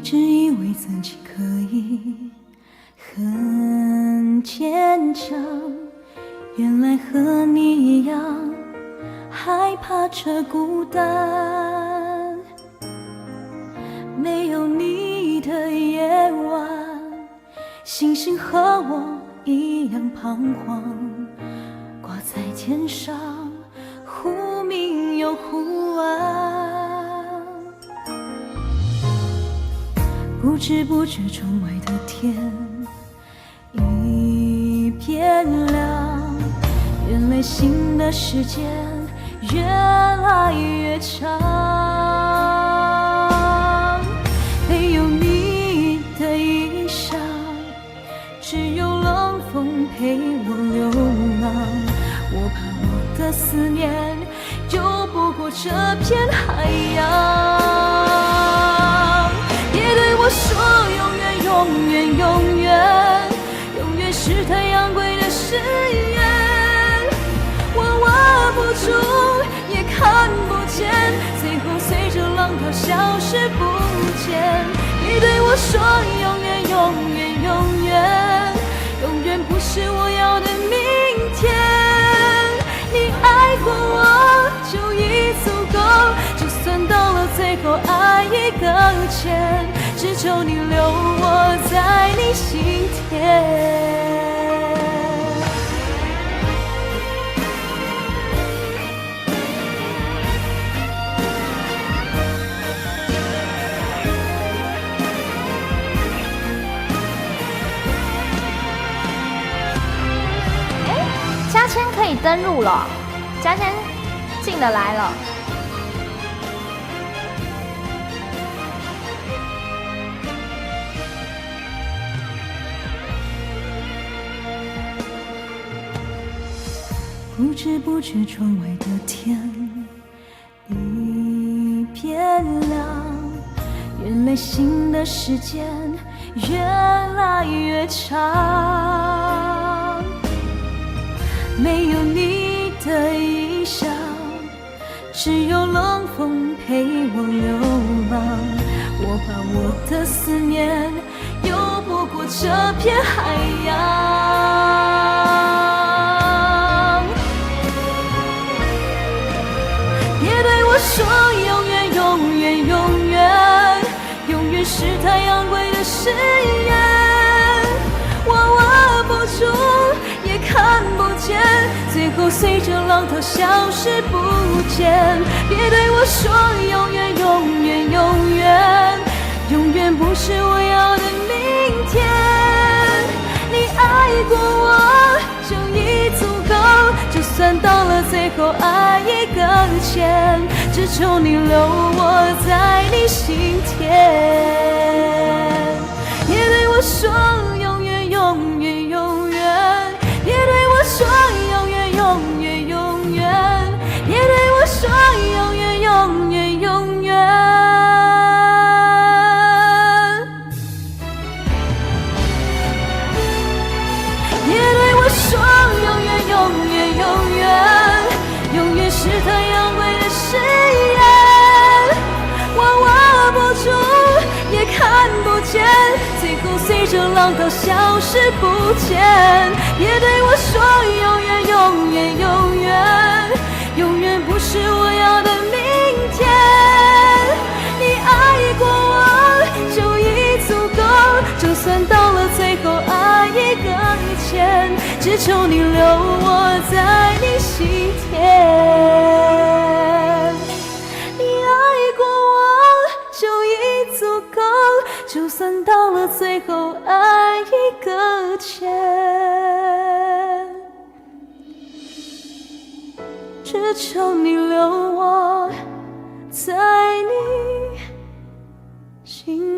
直以为自己可以很坚强，原来和你一样害怕着孤单。没有你的夜晚，星星和我一样彷徨，挂在天上，忽明又忽暗。不知不觉窗外的天已变亮，原来新的时间越来越长。没有你的衣裳，只有冷风陪我流浪。我怕我的思念游不过这片海洋。别对我说永远永远永远，永远是太阳归的誓言。我握不住也看不见，最后随着浪涛消失不见。你对我说永远永远永远，永远不是我要的明天。你爱过我就已足够，就算到了最后爱已搁浅，只求你留我在你心田。嘉谦可以登入了，嘉谦进得来了。不知不觉窗外的天已变亮，原来新的时间越来越长。没有你的衣裳，只有冷风陪我流浪。我怕我的思念游不过这片海洋。别对我说永远永远永远，永远是太阳归的誓言。我握不住也看不见，最后随着浪涛消失不见。别对我说永远永远永远，永远不是我要的明天。你爱过我就已足够，就算到了最后爱已搁浅，只求你留我在你心田。别对我说永远永远永远，别对我说永远永远永远，别对我说永远永远永远。别对我说永远永远永远，永远是太阳归的誓言。我握不住也看不见，最后随着浪涛消失不见。别对我说永远永远永远，永远不是我要的明天。你爱过我就已足够，就算到了最后爱已搁浅，只求你留我在你心田。你爱过我就已足够，就算到了最后爱已搁浅，只求你留我在你心